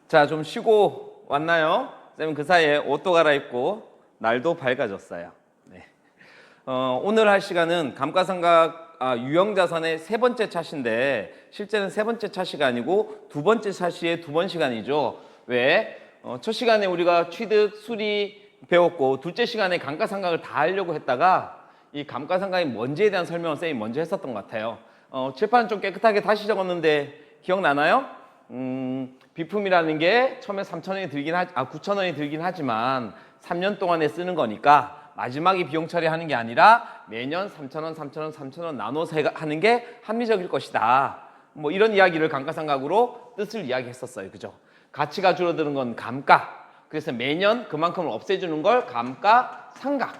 자, 좀 쉬고 왔나요? 쌤은 그 사이에 옷도 갈아입고 날도 밝아졌어요. 네. 오늘 할 시간은 감가상각 유형자산의 세 번째 차시인데 실제는 세 번째 차시가 아니고 두 번째 차시의 두 번 시간이죠. 왜? 첫 시간에 우리가 취득, 수리 배웠고 둘째 시간에 감가상각을 다 하려고 했다가 이 감가상각이 뭔지에 대한 설명을 쌤이 먼저 했었던 것 같아요. 칠판은 좀 깨끗하게 다시 적었는데 기억나나요? 비품이라는 게 처음에 9,000원이 들긴 하지만 3년 동안에 쓰는 거니까 마지막에 비용 처리하는 게 아니라 매년 3,000원, 3,000원, 3,000원 나눠서 하는 게 합리적일 것이다. 뭐 이런 이야기를 감가상각으로 뜻을 이야기했었어요. 그죠? 가치가 줄어드는 건 감가. 그래서 매년 그만큼을 없애주는 걸 감가상각.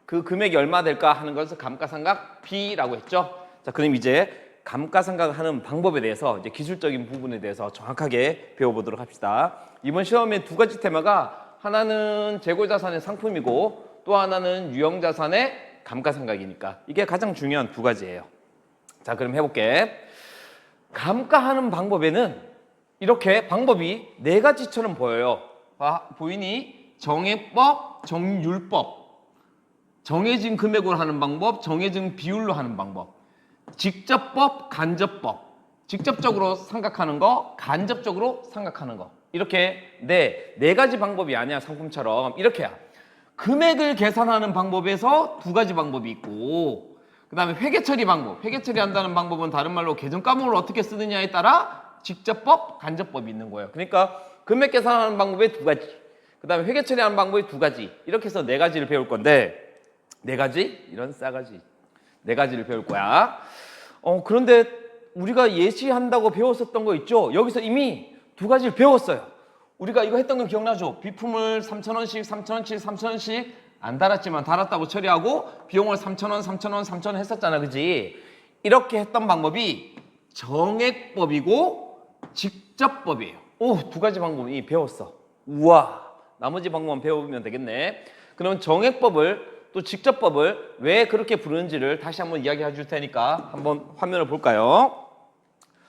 그 금액이 얼마 될까 하는 것을 감가상각비라고 했죠. 자, 그럼 이제 감가상각을 하는 방법에 대해서 이제 기술적인 부분에 대해서 정확하게 배워보도록 합시다. 이번 시험의 두 가지 테마가 하나는 재고자산의 상품이고 또 하나는 유형자산의 감가상각이니까 이게 가장 중요한 두 가지예요. 자, 그럼 해볼게. 감가하는 방법에는 이렇게 방법이 네 가지처럼 보여요. 보이니? 정액법, 정률법, 정해진 금액으로 하는 방법, 정해진 비율로 하는 방법, 직접법, 간접법. 직접적으로 생각하는 거, 간접적으로 생각하는 거. 이렇게 네 가지 방법이 아니야. 상품처럼 이렇게야. 금액을 계산하는 방법에서 두 가지 방법이 있고 그 다음에 회계처리 방법. 회계처리 한다는 방법은 다른 말로 계정과목을 어떻게 쓰느냐에 따라 직접법, 간접법이 있는 거예요. 그러니까 금액 계산하는 방법에 두 가지, 그 다음에 회계처리하는 방법이 두 가지, 이렇게 해서 네 가지를 배울 건데 네 가지? 이런 싸가지. 네 가지를 배울 거야. 그런데 우리가 예시한다고 배웠었던 거 있죠? 여기서 이미 두 가지를 배웠어요. 우리가 이거 했던 거 기억나죠? 비품을 3,000원씩, 3,000원씩, 3,000원씩 안 달았지만 달았다고 처리하고 비용을 3,000원, 3,000원, 3,000원 했었잖아. 그지? 이렇게 했던 방법이 정액법이고 직접법이에요. 두 가지 방법이 배웠어. 우와, 나머지 방법만 배우면 되겠네. 그럼 정액법을 또 직접법을 왜 그렇게 부르는지를 다시 한번 이야기해 줄 테니까 한번 화면을 볼까요?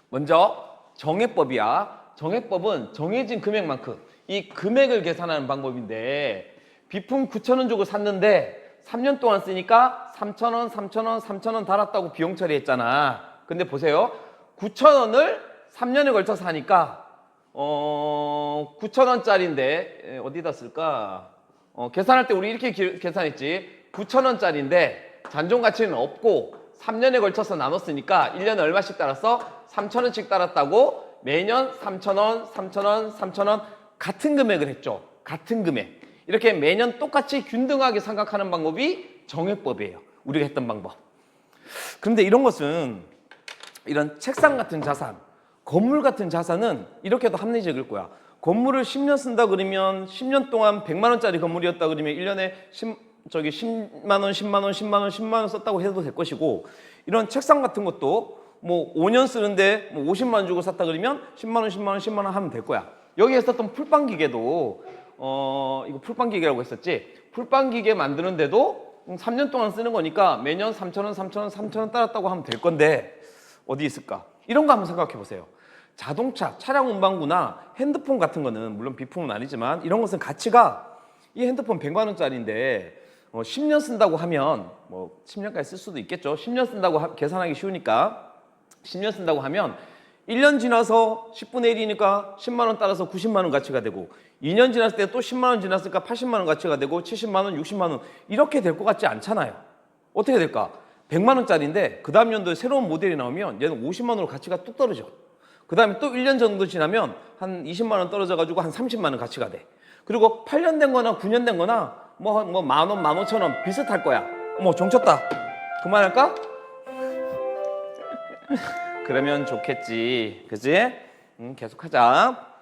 먼저 정액법이야. 정액법은 정해진 금액만큼 이 금액을 계산하는 방법인데 비품 9,000원 주고 샀는데 3년 동안 쓰니까 3,000원, 3,000원, 3,000원 달았다고 비용 처리했잖아. 근데 보세요. 9,000원을 3년에 걸쳐서 하니까 9,000원짜리인데 어디다 쓸까? 계산할 때 우리 이렇게 계산했지. 9,000원짜리인데 잔존 가치는 없고 3년에 걸쳐서 나눴으니까 1년에 얼마씩 따랐어? 3,000원씩 따랐다고 매년 3,000원, 3,000원, 3,000원 같은 금액을 했죠. 같은 금액. 이렇게 매년 똑같이 균등하게 생각하는 방법이 정액법이에요. 우리가 했던 방법. 그런데 이런 것은 이런 책상 같은 자산, 건물 같은 자산은 이렇게도 합리적일 거야. 건물을 10년 쓴다 그러면 10년 동안 100만 원짜리 건물이었다 그러면 1년에 10만 원, 10만 원, 10만 원, 10만 원 썼다고 해도 될 것이고 이런 책상 같은 것도 뭐 5년 쓰는데 뭐 50만 원 주고 샀다 그러면 10만 원, 10만 원, 10만 원 하면 될 거야. 여기에 썼던 풀빵기계도 이거 풀빵기계라고 했었지. 풀빵기계 만드는데도 3년 동안 쓰는 거니까 매년 3,000원, 3,000원, 3,000원 따랐다고 하면 될 건데 어디 있을까? 이런 거 한번 생각해 보세요. 자동차, 차량 운반구나 핸드폰 같은 거는 물론 비품은 아니지만 이런 것은 가치가 이 핸드폰 100만 원짜리인데 10년 쓴다고 하면 뭐 10년까지 쓸 수도 있겠죠. 10년 쓴다고 계산하기 쉬우니까 10년 쓴다고 하면 1년 지나서 10분의 1이니까 10만 원 따라서 90만 원 가치가 되고 2년 지났을 때 또 10만 원 지났으니까 80만 원 가치가 되고 70만 원, 60만 원 이렇게 될 것 같지 않잖아요. 어떻게 될까? 100만 원짜리인데 그 다음 연도에 새로운 모델이 나오면 얘는 50만 원으로 가치가 뚝 떨어져. 그 다음에 또 1년 정도 지나면 한 20만 원 떨어져가지고 한 30만 원 가치가 돼. 그리고 8년 된 거나 9년 된 거나 뭐 만 원, 15,000원 비슷할 거야. 정쳤다. 그만할까? 그러면 좋겠지. 그치? 계속하자.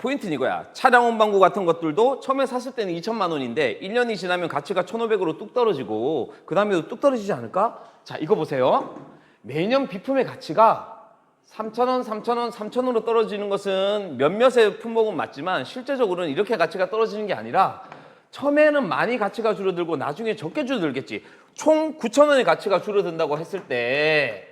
포인트는 이거야. 차량 운반구 같은 것들도 처음에 샀을 때는 2,000만 원인데 1년이 지나면 가치가 1,500으로 뚝 떨어지고 그 다음에도 뚝 떨어지지 않을까? 자, 이거 보세요. 매년 비품의 가치가 3,000원, 3,000원, 3,000원으로 떨어지는 것은 몇몇의 품목은 맞지만 실제적으로는 이렇게 가치가 떨어지는 게 아니라 처음에는 많이 가치가 줄어들고 나중에 적게 줄어들겠지. 총 9,000원의 가치가 줄어든다고 했을 때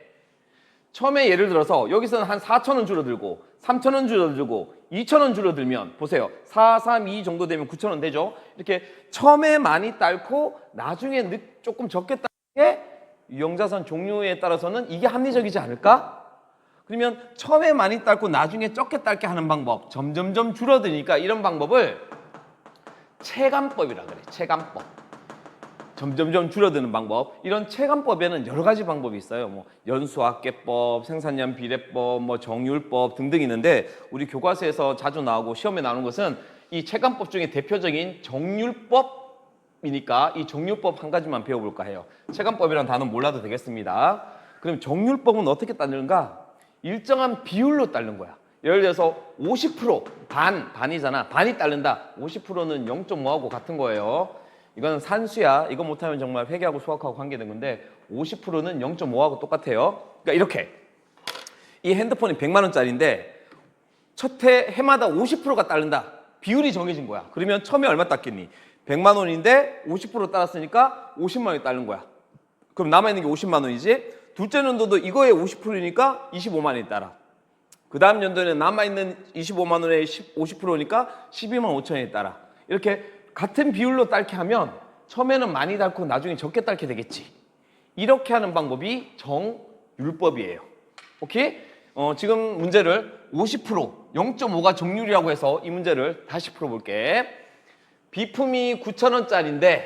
처음에 예를 들어서 여기서는 한 4,000원 줄어들고 3,000원 줄어들고 2,000원 줄어들면 보세요. 4, 3, 2 정도 되면 9,000원 되죠. 이렇게 처음에 많이 딸고 나중에 조금 적게 따는 게 유형자산 종류에 따라서는 이게 합리적이지 않을까? 그러면 처음에 많이 딸고 나중에 적게 딸게 하는 방법, 점점점 줄어드니까 이런 방법을 체감법이라 그래. 체감법. 점점점 줄어드는 방법. 이런 체감법에는 여러 가지 방법이 있어요. 뭐 연수학계법, 생산량 비례법, 뭐 정률법 등등 있는데 우리 교과서에서 자주 나오고 시험에 나오는 것은 이 체감법 중에 대표적인 정률법이니까 이 정률법 한 가지만 배워볼까 해요. 체감법이라는 단어 몰라도 되겠습니다. 그럼 정률법은 어떻게 따르는가? 일정한 비율로 따르는 거야. 예를 들어서 50% 반이잖아. 반이 따른다. 50%는 0.5하고 같은 거예요. 이거는 산수야. 이거 못하면 정말 회계하고 수학하고 관계된 건데 50%는 0.5하고 똑같아요. 그러니까 이렇게 이 핸드폰이 100만 원짜리인데 첫 해마다 50%가 따른다. 비율이 정해진 거야. 그러면 처음에 얼마 땄겠니? 100만 원인데 50% 따랐으니까 50만 원이 따른 거야. 그럼 남아있는 게 50만 원이지. 둘째 연도도 이거에 50%니까 25만 원이 따라. 그 다음 연도에는 남아있는 25만 원에 50%니까 12만 5천 원이 따라. 이렇게 같은 비율로 딸게 하면 처음에는 많이 딸고 나중에 적게 딸게 되겠지. 이렇게 하는 방법이 정율법이에요. 오케이? 지금 문제를 50%, 0.5가 정률이라고 해서 이 문제를 다시 풀어볼게. 비품이 9,000원짜리인데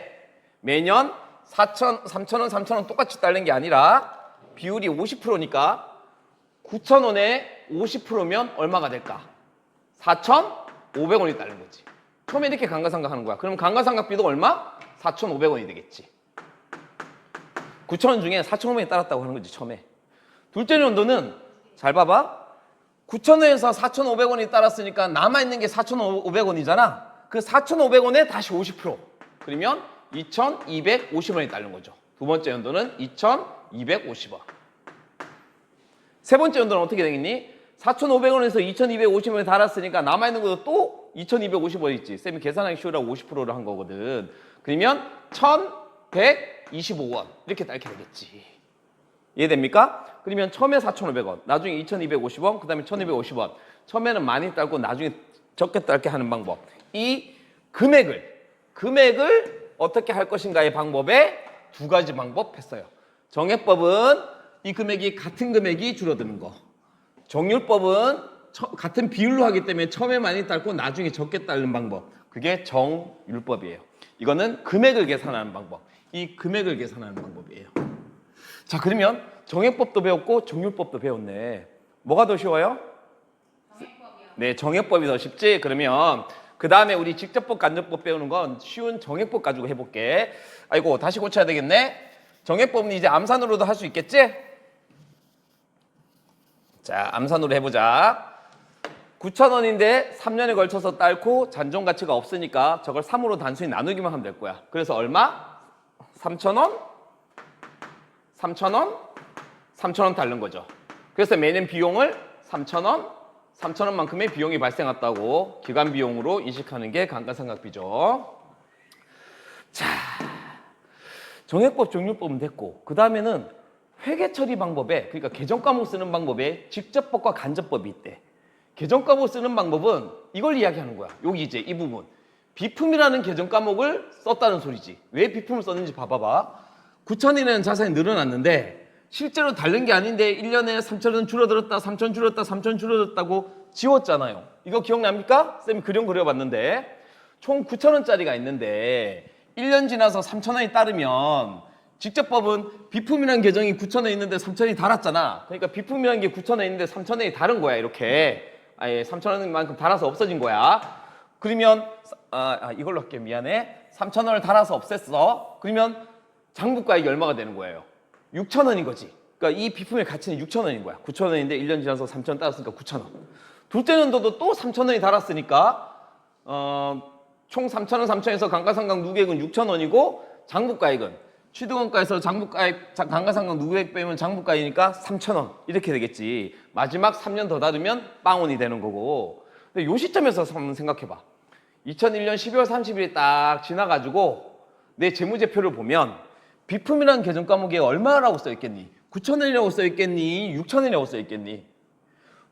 매년 4,000, 3,000원, 3,000원 똑같이 딸린 게 아니라 비율이 50%니까 9,000원에 50%면 얼마가 될까? 4,500원이 딸린 거지. 처음에 이렇게 감가상각 하는 거야. 그럼 감가상각비도 얼마? 4,500원이 되겠지. 9,000원 중에 4,500원이 따랐다고 하는 거지, 처음에. 둘째 연도는 잘 봐봐. 9,000원에서 4,500원이 따랐으니까 남아있는 게 4,500원이잖아. 그 4,500원에 다시 50%. 그러면 2,250원이 따른 거죠. 두 번째 연도는 2,250원. 세 번째 연도는 어떻게 되겠니? 4,500원에서 2,250원에 달았으니까 남아있는 것도 또 2,250원 있지. 쌤이 계산하기 쉬우라고 50%를 한 거거든. 그러면 1,125원 이렇게 딸게 되겠지. 이해됩니까? 그러면 처음에 4,500원, 나중에 2,250원, 그 다음에 1,250원. 처음에는 많이 딸고 나중에 적게 딸게 하는 방법. 이 금액을 어떻게 할 것인가의 방법에 두 가지 방법 했어요. 정액법은 이 금액이 같은 금액이 줄어드는 거. 정률법은 같은 비율로 하기 때문에 처음에 많이 딸고 나중에 적게 따르는 방법. 그게 정율법이에요. 이거는 금액을 계산하는 방법. 이 금액을 계산하는 방법이에요. 자, 그러면 정액법도 배웠고 정률법도 배웠네. 뭐가 더 쉬워요? 정액법이요. 네, 정액법이 더 쉽지? 그러면 그 다음에 우리 직접법, 간접법 배우는 건 쉬운 정액법 가지고 해볼게. 아이고, 다시 고쳐야 되겠네. 정액법은 이제 암산으로도 할 수 있겠지? 자, 암산으로 해보자. 9,000원인데 3년에 걸쳐서 딸고 잔존 가치가 없으니까 저걸 3으로 단순히 나누기만 하면 될 거야. 그래서 얼마? 3,000원? 3,000원? 3,000원 다른 거죠. 그래서 매년 비용을 3,000원? 3,000원만큼의 비용이 발생했다고 기간 비용으로 인식하는 게 감가상각비죠. 자, 정액법, 정률법은 됐고 그 다음에는 회계 처리 방법에, 그러니까 계정 과목 쓰는 방법에 직접법과 간접법이 있대. 계정 과목 쓰는 방법은 이걸 이야기하는 거야. 여기 이제 이 부분. 비품이라는 계정 과목을 썼다는 소리지. 왜 비품을 썼는지 봐봐봐. 9,000원이라는 자산이 늘어났는데 실제로 다른 게 아닌데 1년에 3,000원 줄어들었다, 3,000원 줄었다, 3,000원 줄어들었다고 지웠잖아요. 이거 기억납니까? 쌤이 그림 그려봤는데 총 9,000원짜리가 있는데 1년 지나서 3,000원이 따르면 직접법은 비품이라는 계정이 9,000원 있는데 3,000원이 달았잖아. 그러니까 비품이라는 게 9,000원 있는데 3,000원이 다른 거야. 이렇게. 아예 3,000원만큼 달아서 없어진 거야. 그러면 이걸로 할게. 미안해. 3,000원을 달아서 없앴어. 그러면 장부가액이 얼마가 되는 거예요? 6,000원인 거지. 그러니까 이 비품의 가치는 6,000원인 거야. 9,000원인데 1년 지나서 3,000원 따랐으니까 9,000원. 둘째 연도도 또 3,000원이 달았으니까 총 3,000원, 3,000원에서 감가상각 누계액은 6,000원이고 장부가액은 취득원가에서 장부가액, 감가상각 누계액 빼면 장부가액이니까 3,000원 이렇게 되겠지. 마지막 3년 더 다르면 빵원이 되는 거고. 근데 요 시점에서 한번 생각해봐. 2001년 12월 30일이 딱 지나가지고 내 재무제표를 보면 비품이라는 계정 과목에 얼마라고 써있겠니? 9,000원이라고 써있겠니? 6,000원이라고 써있겠니?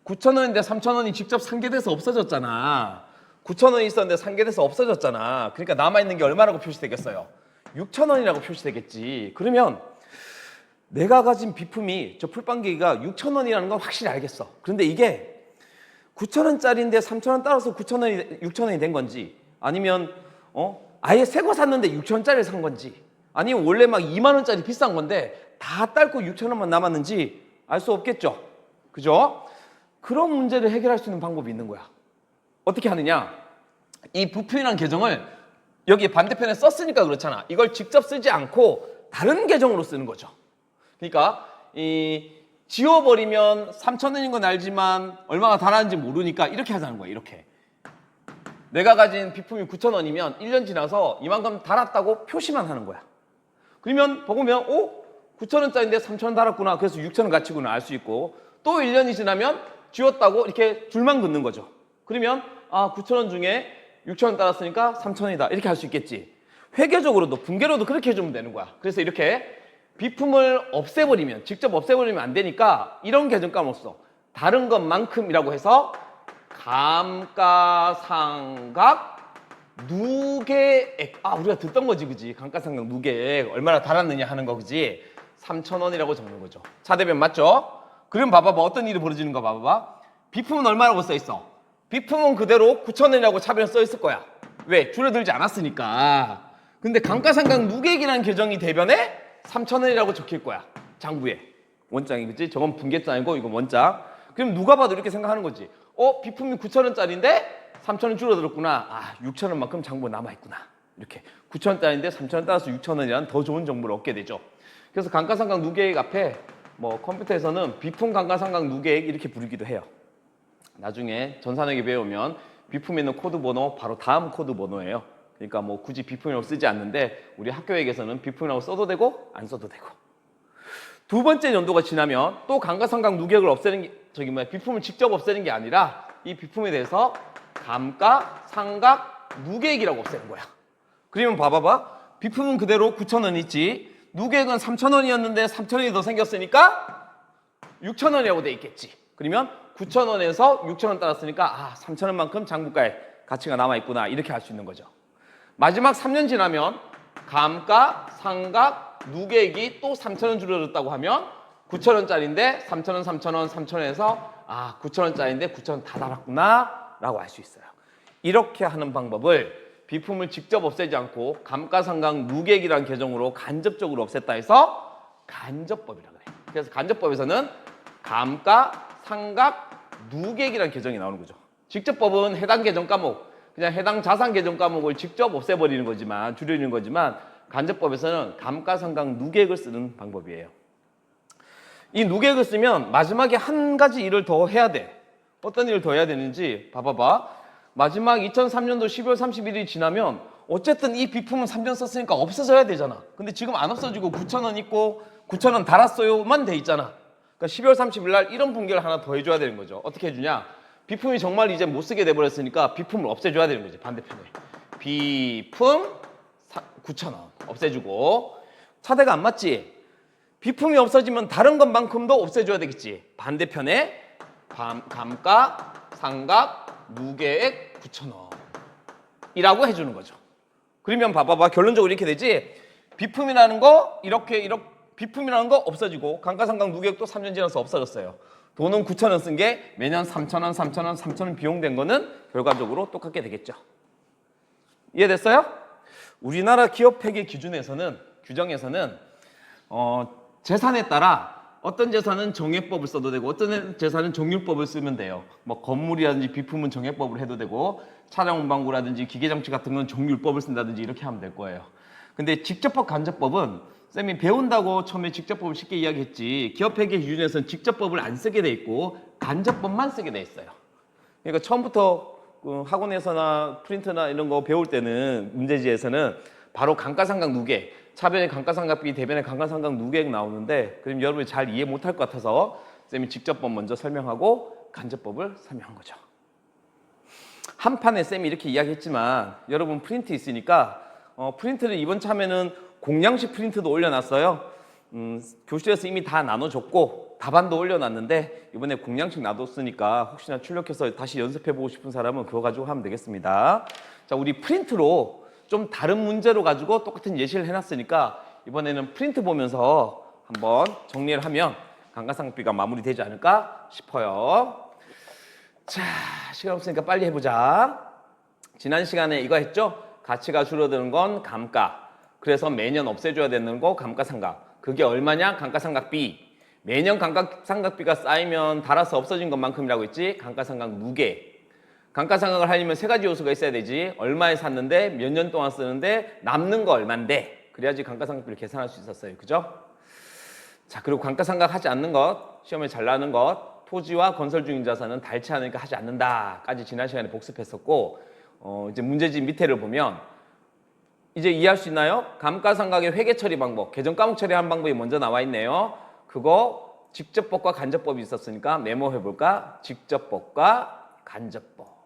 9,000원인데 3,000원이 직접 상계돼서 없어졌잖아. 9,000원이 있었는데 상계돼서 없어졌잖아. 그러니까 남아있는 게 얼마라고 표시되겠어요? 6,000원이라고 표시되겠지. 그러면 내가 가진 비품이 저 풀빵개기가 6,000원이라는 건 확실히 알겠어. 그런데 이게 9,000원짜리인데 3,000원 따라서 9,000원이 6,000원이 된 건지, 아니면 아예 새 거 샀는데 6,000원짜리를 산 건지, 아니면 원래 막 2만 원짜리 비싼 건데 다 딸고 6,000원만 남았는지 알 수 없겠죠. 그죠? 그런 문제를 해결할 수 있는 방법이 있는 거야. 어떻게 하느냐? 이 부품이라는 계정을 여기 반대편에 썼으니까 그렇잖아. 이걸 직접 쓰지 않고 다른 계정으로 쓰는 거죠. 그러니까 이 지워버리면 3,000원인 건 알지만 얼마가 달았는지 모르니까 이렇게 하자는 거야. 이렇게. 내가 가진 비품이 9,000원이면 1년 지나서 이만큼 달았다고 표시만 하는 거야. 그러면 보면 9,000원짜리인데 3,000원 달았구나. 그래서 6,000원 가치구나 알 수 있고, 또 1년이 지나면 지웠다고 이렇게 줄만 긋는 거죠. 그러면 9,000원 중에 6,000원 달았으니까 3,000원이다. 이렇게 할 수 있겠지. 회계적으로도 분계로도 그렇게 해주면 되는 거야. 그래서 이렇게 비품을 없애버리면, 직접 없애버리면 안 되니까 이런 계정감을 써. 다른 것만큼이라고 해서 감가상각 누계액. 우리가 듣던 거지, 그지? 감가상각 누계액 얼마나 달았느냐 하는 거, 그지? 3,000원이라고 적는 거죠. 차대변 맞죠? 그럼 봐봐봐, 어떤 일이 벌어지는가 봐봐봐. 비품은 얼마라고 써 있어? 비품은 그대로 9,000원이라고 차변에 써 있을 거야. 왜? 줄어들지 않았으니까. 근데 감가상각 누계액이라는 계정이 대변에 3,000원이라고 적힐 거야. 장부에. 원장이, 그치? 저건 분계장이고 이건 원장. 그럼 누가 봐도 이렇게 생각하는 거지. 비품이 9,000원짜리인데 3,000원 줄어들었구나. 6,000원만큼 장부가 남아있구나. 이렇게 9,000원짜리인데 3,000원 따라서 6,000원이라는 더 좋은 정보를 얻게 되죠. 그래서 감가상각 누계액 앞에 컴퓨터에서는 비품 감가상각 누계액 이렇게 부르기도 해요. 나중에 전산회계 배우면 비품에 있는 코드 번호 바로 다음 코드 번호예요. 그러니까 굳이 비품이라고 쓰지 않는데 우리 학교에게서는 비품이라고 써도 되고 안 써도 되고. 두 번째 연도가 지나면 또 감가상각 누계액을 없애는 게, 비품을 직접 없애는 게 아니라 이 비품에 대해서 감가상각 누계액이라고 없애는 거야. 그러면 봐봐봐. 비품은 그대로 9,000원 있지. 누계액은 3,000원이었는데 3,000원이 더 생겼으니까 6,000원이라고 돼 있겠지. 그러면 9,000원에서 6,000원 따랐으니까 3,000원만큼 장부가에 가치가 남아있구나. 이렇게 할 수 있는 거죠. 마지막 3년 지나면 감가상각 누계액이 또 3,000원 줄어들었다고 하면 9,000원짜리인데 3,000원, 3,000원, 3,000원에서 9,000원짜리인데 9,000원 다 달았구나 라고 알 수 있어요. 이렇게 하는 방법을 비품을 직접 없애지 않고 감가상각 누계액이라는 계정으로 간접적으로 없앴다 해서 간접법이라고 그래. 그래서 간접법에서는 감가상각 누계액이라는 계정이 나오는 거죠. 직접법은 해당 계정 과목, 그냥 해당 자산 계정 과목을 직접 없애버리는 거지만, 줄이는 거지만, 간접법에서는 감가상각 누계액을 쓰는 방법이에요. 이 누계액을 쓰면 마지막에 한 가지 일을 더 해야 돼. 어떤 일을 더 해야 되는지 봐봐봐. 마지막 2003년도 12월 31일이 지나면 어쨌든 이 비품은 3년 썼으니까 없어져야 되잖아. 근데 지금 안 없어지고 9,000원 있고 9,000원 달았어요만 돼 있잖아. 그러니까 12월 30일 날 이런 분계를 하나 더 해줘야 되는 거죠. 어떻게 해주냐? 비품이 정말 이제 못 쓰게 돼버렸으니까 비품을 없애줘야 되는 거지. 반대편에 비품 9,000원 없애주고. 차대가 안 맞지? 비품이 없어지면 다른 것만큼도 없애줘야 되겠지. 반대편에 감가상각 누계액 9,000원 이라고 해주는 거죠. 그러면 봐봐봐. 결론적으로 이렇게 되지. 비품이라는 거 이렇게 비품이라는 거 없어지고 감가상각 누계액도 3년 지나서 없어졌어요. 돈은 9,000원 쓴 게 매년 3,000원, 3,000원, 3,000원 비용된 거는 결과적으로 똑같게 되겠죠. 이해됐어요? 우리나라 기업회계 규정에서는 재산에 따라 어떤 재산은 정액법을 써도 되고 어떤 재산은 정률법을 쓰면 돼요. 건물이라든지 비품은 정액법을 해도 되고 차량 운반구라든지 기계장치 같은 건 정률법을 쓴다든지 이렇게 하면 될 거예요. 근데 직접법, 간접법은 쌤이 배운다고 처음에 직접법을 쉽게 이야기했지, 기업회계 기준에서는 직접법을 안 쓰게 돼 있고 간접법만 쓰게 돼 있어요. 그러니까 처음부터 학원에서나 프린트나 이런 거 배울 때는 문제지에서는 바로 감가상각 누계, 차변의 감가상각비, 대변의 감가상각 누계액 나오는데, 그럼 여러분이 잘 이해 못할 것 같아서 쌤이 직접법 먼저 설명하고 간접법을 설명한 거죠. 한 판에 쌤이 이렇게 이야기했지만 여러분 프린트 있으니까 프린트를 이번 참에는 공량식 프린트도 올려놨어요. 교실에서 이미 다 나눠줬고 답안도 올려놨는데 이번에 공량식 놔뒀으니까 혹시나 출력해서 다시 연습해보고 싶은 사람은 그거 가지고 하면 되겠습니다. 자, 우리 프린트로 좀 다른 문제로 가지고 똑같은 예시를 해놨으니까 이번에는 프린트 보면서 한번 정리를 하면 감가상각비가 마무리되지 않을까 싶어요. 자, 시간 없으니까 빨리 해보자. 지난 시간에 이거 했죠? 가치가 줄어드는 건 감가. 그래서 매년 없애줘야 되는 거 감가상각. 그게 얼마냐? 감가상각비. 매년 감가상각비가 쌓이면 달아서 없어진 것만큼이라고 했지. 감가상각 무게. 감가상각을 하려면 세 가지 요소가 있어야 되지. 얼마에 샀는데 몇 년 동안 쓰는데 남는 거 얼만데. 그래야지 감가상각비를 계산할 수 있었어요. 그죠? 자, 그리고 감가상각 하지 않는 것, 시험에 잘 나는 것, 토지와 건설 중인 자산은 닳지 않으니까 하지 않는다까지 지난 시간에 복습했었고, 이제 문제집 밑에를 보면 이제 이해할 수 있나요? 감가상각의 회계 처리 방법, 계정 과목 처리하는 방법이 먼저 나와 있네요. 그거 직접법과 간접법이 있었으니까 메모해 볼까? 직접법과 간접법.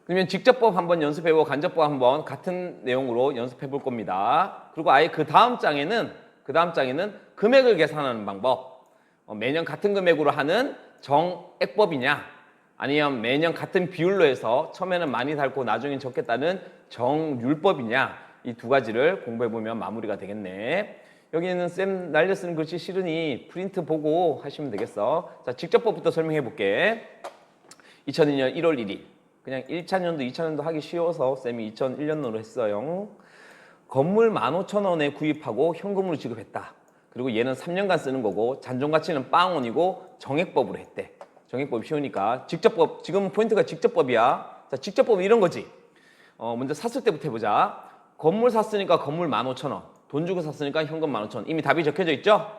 그러면 직접법 한번 연습해보고 간접법 한번 같은 내용으로 연습해 볼 겁니다. 그리고 아예 그 다음 장에는 금액을 계산하는 방법. 매년 같은 금액으로 하는 정액법이냐, 아니면 매년 같은 비율로 해서 처음에는 많이 닳고 나중엔 적겠다는 정률법이냐, 이 두 가지를 공부해 보면 마무리가 되겠네. 여기는 쌤 날려 쓰는 글씨 싫으니 프린트 보고 하시면 되겠어. 자, 직접법부터 설명해 볼게. 2002년 1월 1일. 그냥 1차년도, 2차년도 하기 쉬워서 쌤이 2001년도로 했어요. 건물 15,000원에 구입하고 현금으로 지급했다. 그리고 얘는 3년간 쓰는 거고 잔존가치는 빵원이고 정액법으로 했대. 정액법이 쉬우니까. 직접법, 지금 포인트가 직접법이야. 자, 직접법은 이런 거지. 먼저 샀을 때부터 해보자. 건물 샀으니까 건물 15,000원. 돈 주고 샀으니까 현금 15,000원. 이미 답이 적혀져 있죠?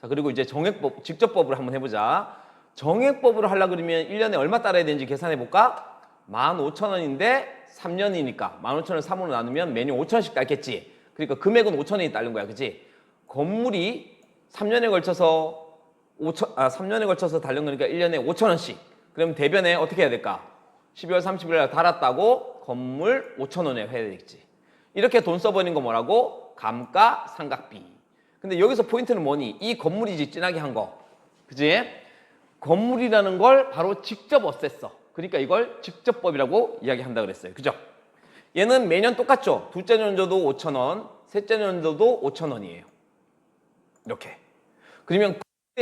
자, 그리고 이제 정액법, 직접법으로 한번 해보자. 정액법으로 하려고 그러면 1년에 얼마 따라야 되는지 계산해 볼까? 15,000원인데 3년이니까 15,000원을 3으로 나누면 매년 5,000원씩 딸겠지. 그러니까 금액은 5,000원이 따른 거야. 그치? 건물이 3년에 걸쳐서 3년에 걸쳐서 달린 거니까 1년에 5,000원씩. 그럼 대변에 어떻게 해야 될까? 12월 30일 날 달았다고 건물 5,000원에 해야 되겠지. 이렇게 돈 써버린 거 뭐라고? 감가상각비. 근데 여기서 포인트는 뭐니? 이 건물이지, 진하게 한 거. 그치? 건물이라는 걸 바로 직접 없앴어. 그러니까 이걸 직접법이라고 이야기한다 그랬어요. 그죠? 얘는 매년 똑같죠? 둘째 년도도 5,000원, 셋째 년도도 5,000원이에요. 이렇게. 그러면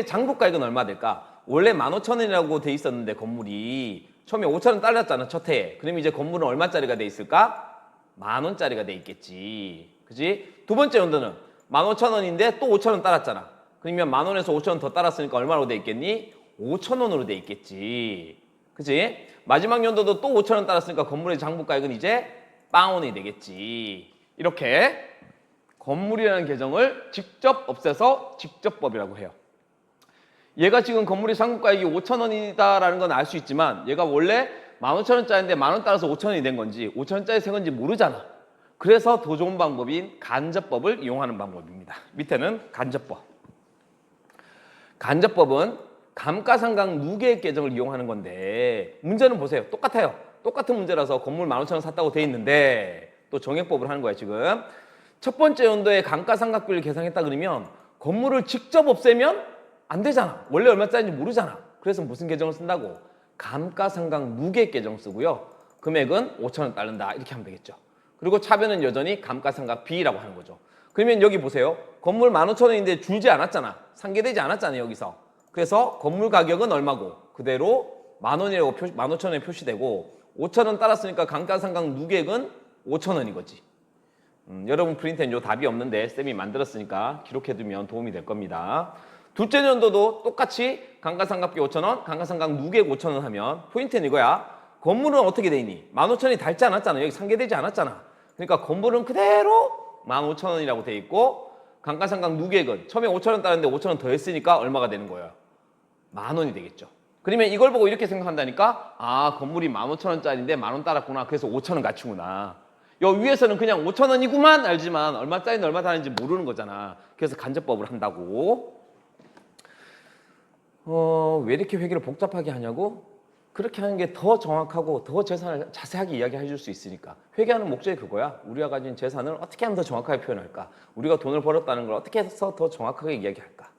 장부가액은 얼마 될까? 원래 15,000원이라고 돼 있었는데 건물이 처음에 5,000원 딸렸잖아, 첫 해에. 그럼 이제 건물은 얼마짜리가 돼 있을까? 10,000원짜리가 돼 있겠지. 그지? 두 번째 연도는 15,000원인데 또 5,000원 따랐잖아. 그러면 10,000원에서 5,000원 더 따랐으니까 얼마로 돼 있겠니? 5,000원으로 돼 있겠지. 그치? 마지막 연도도 또 5,000원 따랐으니까 건물의 장부가액은 이제 빵원이 되겠지. 이렇게 건물이라는 계정을 직접 없애서 직접법이라고 해요. 얘가 지금 건물의 장부가액이 5,000원이다라는 건 알 수 있지만 얘가 원래 15,000원짜리인데 10,000원 따라서 5,000원이 된 건지 5,000원짜리 새 건지 모르잖아. 그래서 더 좋은 방법인 간접법을 이용하는 방법입니다. 밑에는 간접법. 간접법은 감가상각 무계획 계정을 이용하는 건데 문제는 보세요. 똑같아요. 똑같은 문제라서 건물 15,000원 샀다고 돼 있는데 또 정액법을 하는 거야 지금. 첫 번째 연도에 감가상각비를 계산했다 그러면 건물을 직접 없애면 안 되잖아. 원래 얼마짜리인지 모르잖아. 그래서 무슨 계정을 쓴다고? 감가상각 무계획 계정 쓰고요. 금액은 5,000원 따른다. 이렇게 하면 되겠죠. 그리고 차변은 여전히 감가상각비라고 하는 거죠. 그러면 여기 보세요. 건물 15,000원인데 줄지 않았잖아. 상계되지 않았잖아요. 여기서. 그래서 건물 가격은 얼마고 그대로 10,000원이라고 15,000원에 표시되고 5,000원 따랐으니까 감가상각 무계획은 5,000원이거지. 여러분 프린트엔 요 답이 없는데 쌤이 만들었으니까 기록해두면 도움이 될 겁니다. 둘째 년도도 똑같이 감가상각비 5,000원, 감가상각 무계획 5,000원 하면 포인트는 이거야. 건물은 어떻게 돼 있니? 15,000원이 닳지 않았잖아. 여기 상계되지 않았잖아. 그러니까 건물은 그대로 15,000원이라고 돼 있고 감가상각 무계획은 처음에 5,000원 따랐는데 5,000원 더 했으니까 얼마가 되는 거예요? 10,000원이 되겠죠. 그러면 이걸 보고 이렇게 생각한다니까 아, 건물이 15,000원짜리인데 10,000원 따랐구나. 그래서 5,000원 가치구나. 여 위에서는 그냥 5,000원이구만 알지만 얼마짜리인지 얼마 다른지 모르는 거잖아. 그래서 간접법을 한다고. 왜 이렇게 회계를 복잡하게 하냐고? 그렇게 하는 게 더 정확하고 더 재산을 자세하게 이야기해 줄 수 있으니까. 회계하는 목적이 그거야. 우리가 가진 재산을 어떻게 하면 더 정확하게 표현할까? 우리가 돈을 벌었다는 걸 어떻게 해서 더 정확하게 이야기할까?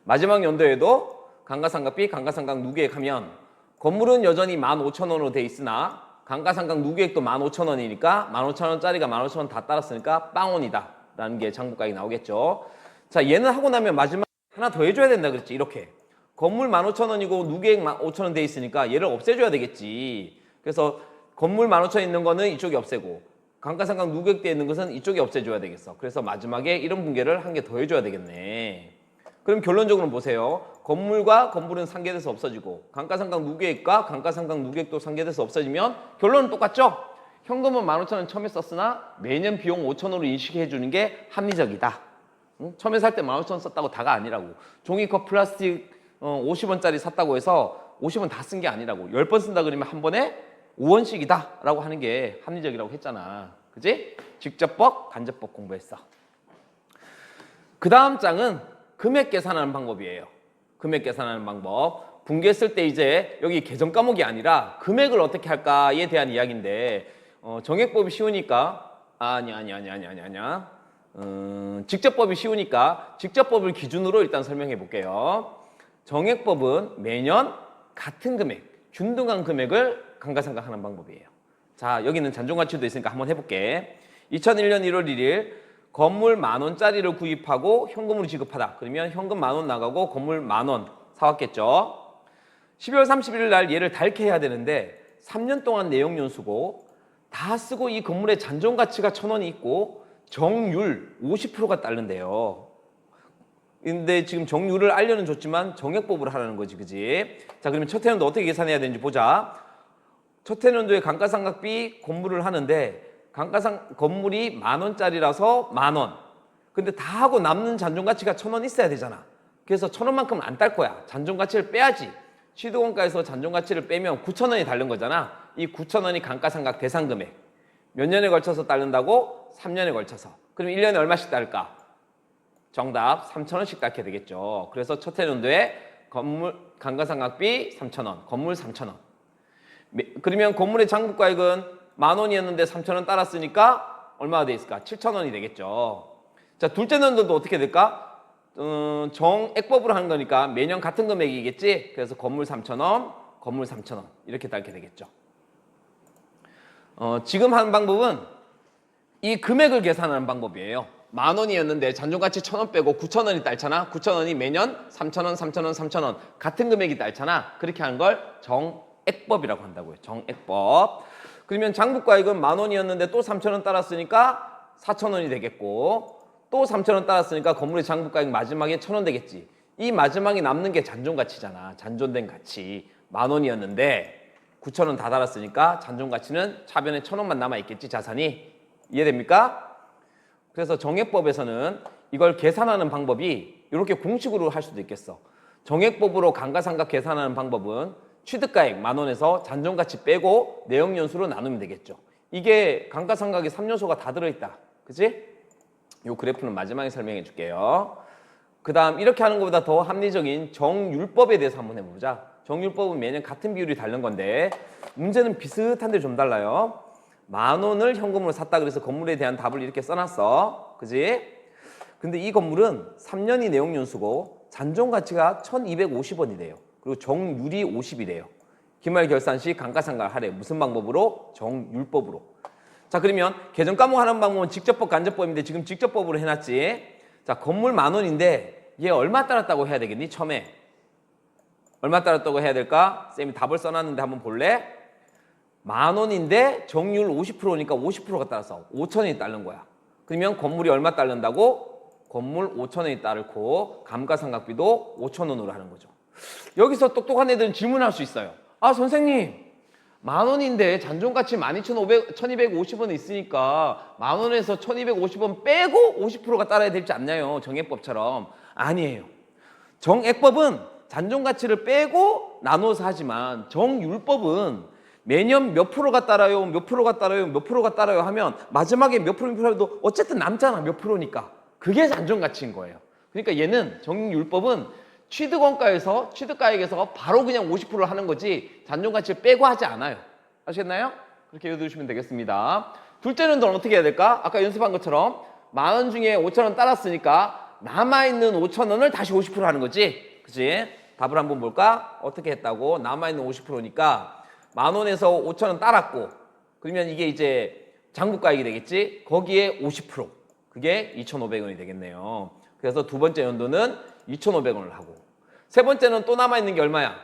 마지막 연도에도 감가상각비, 감가상각 누계액 하면 건물은 여전히 15,000원으로 돼 있으나 감가상각 누계액도 15,000원이니까 15,000원짜리가 15,000원 다 따랐으니까 빵원이다 라는 게 장부가액이 나오겠죠. 자, 얘는 하고 나면 마지막 하나 더 해줘야 된다 그랬지. 이렇게 건물 15,000원이고 누계액 5,000원 돼 있으니까 얘를 없애줘야 되겠지. 그래서 건물 15,000원 있는 거는 이쪽이 없애고 감가상각 누계액 돼 있는 것은 이쪽이 없애줘야 되겠어. 그래서 마지막에 이런 분계를 한 개 더 해줘야 되겠네. 그럼 결론적으로 보세요. 건물과 건물은 상계돼서 없어지고 감가상각 누계액과 감가상각 누계액도 상계돼서 없어지면 결론은 똑같죠? 현금은 15,000원 처음에 썼으나 매년 비용 5,000원으로 인식해 주는 게 합리적이다. 응? 처음에 살 때 15,000원 썼다고 다가 아니라고. 종이컵 플라스틱 50원짜리 샀다고 해서 50원 다 쓴 게 아니라고. 10번 쓴다 그러면 한 번에 5원씩이다 라고 하는 게 합리적이라고 했잖아. 그지? 직접법, 간접법 공부했어. 그 다음 장은 금액 계산하는 방법이에요. 금액 계산하는 방법. 분계했을 때 이제 여기 계정 과목이 아니라 금액을 어떻게 할까에 대한 이야기인데 정액법이 쉬우니까 아니야. 직접법이 쉬우니까 직접법을 기준으로 일단 설명해 볼게요. 정액법은 매년 같은 금액, 균등한 금액을 감가상각하는 방법이에요. 자, 여기는 잔존가치도 있으니까 한번 해볼게. 2001년 1월 1일 건물 10,000원짜리를 구입하고 현금으로 지급하다. 그러면 현금 10,000원 나가고 건물 10,000원 사왔겠죠. 12월 31일 날 얘를 달케해야 되는데 3년 동안 내용연수고 다 쓰고 이 건물의 잔존가치가 1,000원이 있고 정률 50%가 따른대요. 근데 지금 정률을 알려는 줬지만 정액법으로 하라는 거지, 그지? 자, 그러면 첫 해년도 어떻게 계산해야 되는지 보자. 첫 해년도에 감가상각비 공부를 하는데 건물이 10,000원짜리라서 10,000원. 근데 다 하고 남는 잔존가치가 1,000원 있어야 되잖아. 그래서 1,000원만큼은 안 딸 거야. 잔존가치를 빼야지. 취득원가에서 잔존가치를 빼면 9,000원이 다른 거잖아. 이 9,000원이 감가상각 대상금액. 몇 년에 걸쳐서 따른다고? 3년에 걸쳐서. 그럼 1년에 얼마씩 딸까? 정답 3,000원씩 딸게 되겠죠. 그래서 첫 해년도에 건물 감가상각비 3,000원, 건물 3,000원. 그러면 건물의 장부가액은 10,000원이었는데 3,000원 따랐으니까 얼마가 돼 있을까? 7,000원이 되겠죠. 자, 둘째 년도도 어떻게 될까? 정액법으로 하는 거니까 매년 같은 금액이겠지? 그래서 건물 3,000원, 건물 3,000원 이렇게 딸게 되겠죠. 지금 하는 방법은 이 금액을 계산하는 방법이에요. 10,000원이었는데 잔존가치 1,000원 빼고 9,000원이 딸잖아. 9,000원이 매년 3,000원, 3,000원, 3,000원 같은 금액이 딸잖아. 그렇게 하는 걸 정액법이라고 한다고요. 정액법. 그러면 장부가액은 10,000원이었는데 또 3,000원 따랐으니까 4,000원이 되겠고 또 3,000원 따랐으니까 건물의 장부가액 마지막에 1,000원 되겠지. 이 마지막에 남는 게 잔존가치잖아. 잔존된 가치. 10,000원이었는데 9,000원 다 달았으니까 잔존가치는 차변에 1,000원만 남아있겠지, 자산이. 이해됩니까? 그래서 정액법에서는 이걸 계산하는 방법이 이렇게 공식으로 할 수도 있겠어. 정액법으로 감가상각 계산하는 방법은 취득가액 10,000원에서 잔존가치 빼고 내역연수로 나누면 되겠죠. 이게 감가상각에 3요소가 다 들어있다. 그치? 요 그래프는 마지막에 설명해 줄게요. 그 다음 이렇게 하는 것보다 더 합리적인 정율법에 대해서 한번 해보자. 정율법은 매년 같은 비율이 다른 건데 문제는 비슷한데 좀 달라요. 10,000원을 현금으로 샀다 그래서 건물에 대한 답을 이렇게 써놨어. 그지? 근데 이 건물은 3년이 내용연수고 잔존가치가 1,250원이래요. 그리고 정률이 50이래요. 기말결산 시 감가상각을 하래. 무슨 방법으로? 정율법으로. 자, 그러면 계정 까먹하는 방법은 직접법, 간접법인데 지금 직접법으로 해놨지. 자, 건물 10,000원인데 얘 얼마 따랐다고 해야 되겠니? 처음에 얼마 따랐다고 해야 될까? 쌤이 답을 써놨는데 한번 볼래? 10,000원인데 정률 50%니까 50%가 따라서 5,000원이 따른 거야. 그러면 건물이 얼마 따른다고? 건물 5,000원이 따르고 감가상각비도 5,000원으로 하는 거죠. 여기서 똑똑한 애들은 질문할 수 있어요. 아, 선생님 10,000원인데 잔존가치 1250원 있으니까 10,000원에서 1250원 빼고 50%가 따라야 될지 않나요? 정액법처럼. 아니에요. 정액법은 잔존가치를 빼고 나눠서 하지만 정율법은 매년 몇 프로가 따라요, 몇 프로가 따라요, 몇 프로가 따라요 하면 마지막에 몇 프로도 어쨌든 남잖아. 몇 프로니까. 그게 잔존가치인 거예요. 그러니까 얘는 정율법은 취득가액에서 바로 그냥 50%를 하는 거지 잔존가치를 빼고 하지 않아요. 아시겠나요? 그렇게 외워두시면 되겠습니다. 둘째 연도는 어떻게 해야 될까? 아까 연습한 것처럼 10,000원 중에 5,000원 따랐으니까 남아있는 5,000원을 다시 50% 하는 거지. 그치? 답을 한번 볼까? 어떻게 했다고? 남아있는 50%니까 10,000원에서 5,000원 따랐고 그러면 이게 이제 장부가액이 되겠지? 거기에 50% 그게 2,500원이 되겠네요. 그래서 두 번째 연도는 2,500원을 하고 세 번째는 또 남아있는 게 얼마야?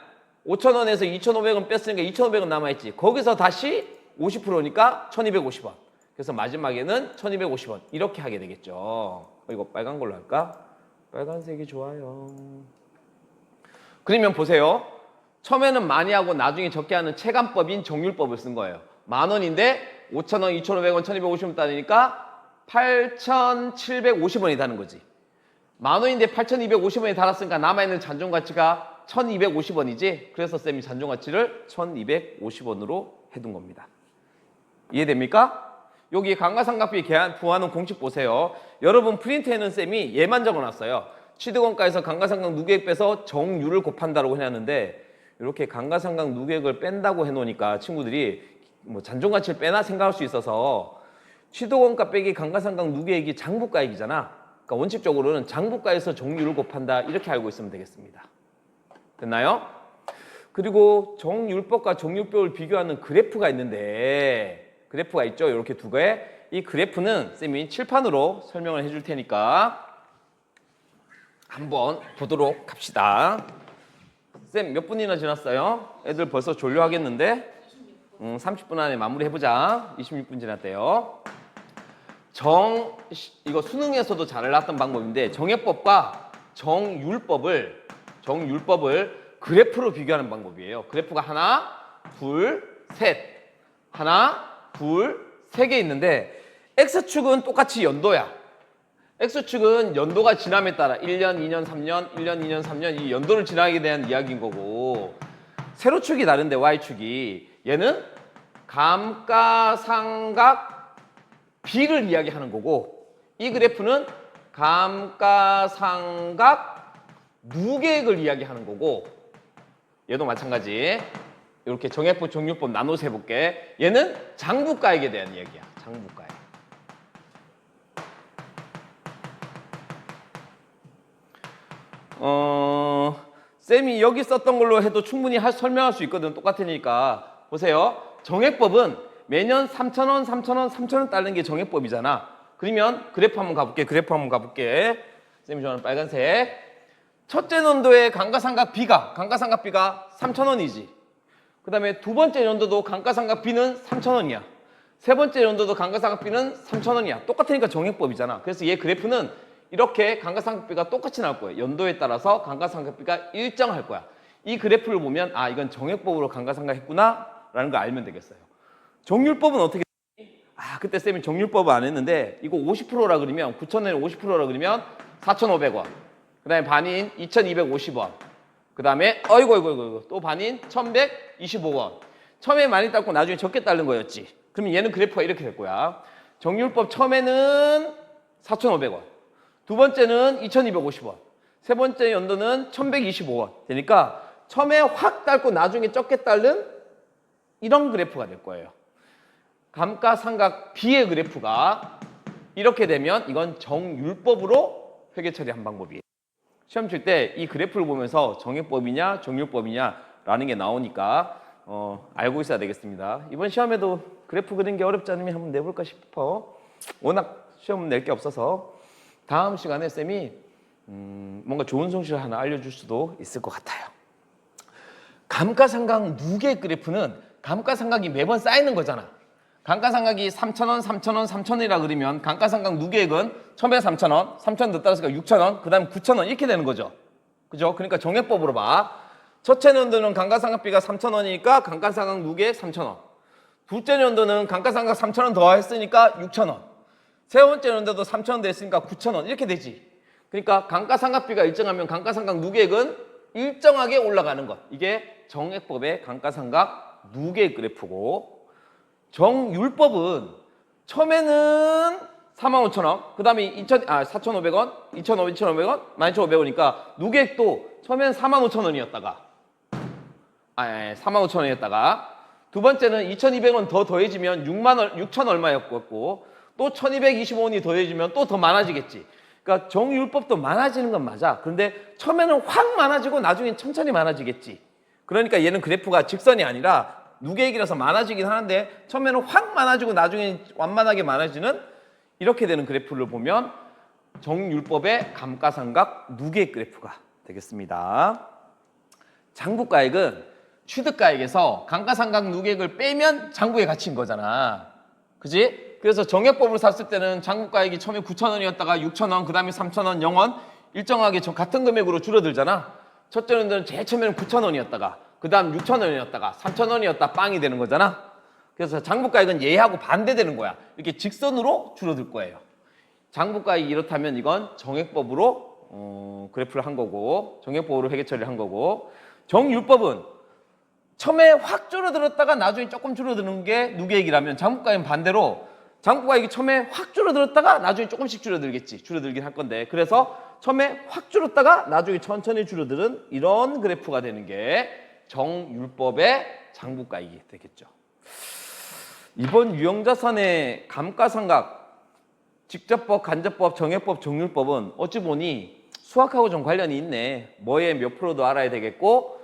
5,000원에서 2,500원 뺐으니까 2,500원 남아있지. 거기서 다시 50%니까 1,250원. 그래서 마지막에는 1,250원 이렇게 하게 되겠죠. 이거 빨간 걸로 할까? 빨간색이 좋아요. 그러면 보세요. 처음에는 많이 하고 나중에 적게 하는 체감법인 정률법을 쓴 거예요. 10,000원인데 5,000원, 2,500원, 1,250원 따르니까 8,750원이 다는 거지. 10,000원인데 8,250원이 달았으니까 남아있는 잔존가치가 1,250원이지. 그래서 쌤이 잔존가치를 1,250원으로 해둔 겁니다. 이해됩니까? 여기 감가상각비 부하는 공식 보세요. 여러분 프린트에는 쌤이 얘만 적어놨어요. 취득원가에서 감가상각 누계액 빼서 정률을 곱한다라고 해놨는데 이렇게 감가상각 누계액을 뺀다고 해놓으니까 친구들이 뭐 잔존가치를 빼나 생각할 수 있어서 취득원가 빼기 감가상각 누계액이 장부가액이잖아. 그러니까 원칙적으로는 장부가에서 정률을 곱한다 이렇게 알고 있으면 되겠습니다. 됐나요? 그리고 정률법과 정률법을 비교하는 그래프가 있는데 그래프가 있죠. 이렇게 두 개. 이 그래프는 쌤이 칠판으로 설명을 해줄 테니까 한번 보도록 합시다. 쌤 몇 분이나 지났어요? 애들 벌써 졸려하겠는데? 30분 안에 마무리해보자. 26분 지났대요. 이거 수능에서도 잘 나왔던 방법인데 정액법과 정률법을 그래프로 비교하는 방법이에요. 그래프가 하나, 둘, 셋. 하나, 둘, 세 개 있는데 X축은 똑같이 연도야. X축은 연도가 지남에 따라 1년, 2년, 3년, 1년, 2년, 3년 이 연도를 지나게 대한 이야기인 거고 세로축이 다른데 Y축이 얘는 감가상각 비를 이야기하는 거고 이 그래프는 감가상각 누계액을 이야기하는 거고 얘도 마찬가지. 이렇게 정액법, 정률법 나눠서 해볼게. 얘는 장부가액에 대한 이야기야. 장부가액. 쌤이 여기 썼던 걸로 해도 충분히 설명할 수 있거든. 똑같으니까. 보세요. 정액법은 매년 3,000원, 3,000원, 3,000원 따르는 게 정액법이잖아. 그러면 그래프 한번 가볼게. 쌤이 좋아하는 빨간색. 첫째 연도의 감가상각비가 3,000원이지. 그 다음에 두 번째 연도도 감가상각비는 3,000원이야. 세 번째 연도도 감가상각비는 3,000원이야. 똑같으니까 정액법이잖아. 그래서 얘 그래프는 이렇게 감가상각비가 똑같이 나올 거예요. 연도에 따라서 감가상각비가 일정할 거야. 이 그래프를 보면 아 이건 정액법으로 감가상각했구나 라는 걸 알면 되겠어요. 정률법은 어떻게 그때 쌤이 정률법을 안 했는데 이거 50%라 그러면 9,000원에 50%라 그러면 4,500원. 그 다음에 반인 2,250원. 그 다음에 어이구 또 반인 1,125원. 처음에 많이 따고 나중에 적게 따른 거였지. 그러면 얘는 그래프가 이렇게 될 거야. 정률법 처음에는 4,500원. 두 번째는 2,250원. 세 번째 연도는 1,125원. 되니까 처음에 확 따고 나중에 적게 따른 이런 그래프가 될 거예요. 감가상각 비의 그래프가 이렇게 되면 이건 정률법으로 회계 처리한 방법이에요. 시험 칠 때 이 그래프를 보면서 정액법이냐 정률법이냐라는 게 나오니까 알고 있어야 되겠습니다. 이번 시험에도 그래프 그리는 게 어렵지 않으면 한번 내볼까 싶어. 워낙 시험 낼 게 없어서 다음 시간에 쌤이 뭔가 좋은 성실 하나 알려줄 수도 있을 것 같아요. 감가상각 누계 그래프는 감가상각이 매번 쌓이는 거잖아. 감가상각이 3,000원, 3,000원, 3,000원이라 그러면 감가상각 누계액은 처음에 3,000원, 3,000원 더 따라서 6,000원, 그 다음에 9,000원 이렇게 되는 거죠. 그죠? 그러니까 정액법으로 봐. 첫째 연도는 감가상각비가 3,000원이니까 감가상각 누계액 3,000원. 둘째 연도는 감가상각 3,000원 더 했으니까 6,000원. 세 번째 연도도 3,000원 더 했으니까 9,000원 이렇게 되지. 그러니까 감가상각비가 일정하면 감가상각 누계액은 일정하게 올라가는 것. 이게 정액법의 감가상각 누계액 그래프고 정률법은 처음에는 45,000원. 그 다음에 4,500원, 2,500원, 12,500원이니까 누계액도 처음엔 45,000원이었다가 45,000원이었다가 두 번째는 2,200원 더 더해지면 6천 얼마였고 또 1,225원이 더해지면 또 더 많아지겠지. 그러니까 정유율법도 많아지는 건 맞아. 그런데 처음에는 확 많아지고 나중엔 천천히 많아지겠지. 그러니까 얘는 그래프가 직선이 아니라 누계액이라서 많아지긴 하는데 처음에는 확 많아지고 나중엔 완만하게 많아지는 이렇게 되는 그래프를 보면 정유율법의 감가상각 누계액 그래프가 되겠습니다. 장부가액은 취득가액에서 감가상각 누계액을 빼면 장부의 가치인 거잖아. 그지? 그래서 정액법으로 샀을 때는 장부가액이 처음에 9,000원이었다가 6,000원, 그 다음에 3,000원, 0원 일정하게 같은 금액으로 줄어들잖아. 첫째 년들은 제일 처음에는 9,000원이었다가 그 다음 6,000원이었다가 3,000원이었다 빵이 되는 거잖아. 그래서 장부가액은 얘하고 반대되는 거야. 이렇게 직선으로 줄어들 거예요. 장부가액이 이렇다면 이건 정액법으로 그래프를 한 거고 정액법으로 회계 처리를 한 거고 정율법은 처음에 확 줄어들었다가 나중에 조금 줄어드는 게 누계액이라면 장부가액은 반대로 장부가액이 처음에 확 줄어들었다가 나중에 조금씩 줄어들겠지. 줄어들긴 할 건데 그래서 처음에 확 줄었다가 나중에 천천히 줄어드는 이런 그래프가 되는 게 정율법의 장부가액이 되겠죠. 이번 유형자산의 감가상각 직접법, 간접법, 정액법, 정률법은 어찌 보니 수학하고 좀 관련이 있네. 뭐의 몇 프로도 알아야 되겠고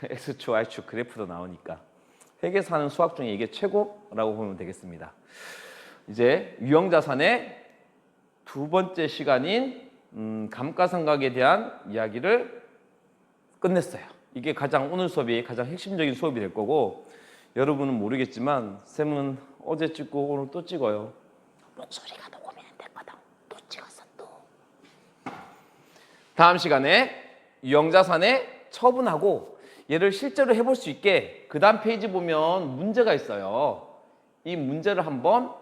X축, Y축 그래프도 나오니까 회계사 하는 수학 중에 이게 최고라고 보면 되겠습니다. 이제 유형자산의 두 번째 시간인 감가상각에 대한 이야기를 끝냈어요. 이게 오늘 수업이 가장 핵심적인 수업이 될 거고 여러분은 모르겠지만 쌤은 어제 찍고 오늘 또 찍어요. 목소리가 녹음이 안 됐거든. 또 찍었어 또. 다음 시간에 유형자산의 처분하고 얘를 실제로 해볼 수 있게 그 다음 페이지 보면 문제가 있어요. 이 문제를 한번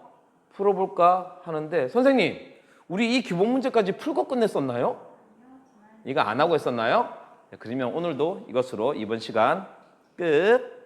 풀어볼까 하는데 선생님 우리 이 기본 문제까지 풀고 끝냈었나요? 이거 안 하고 했었나요? 그러면 오늘도 이것으로 이번 시간 끝.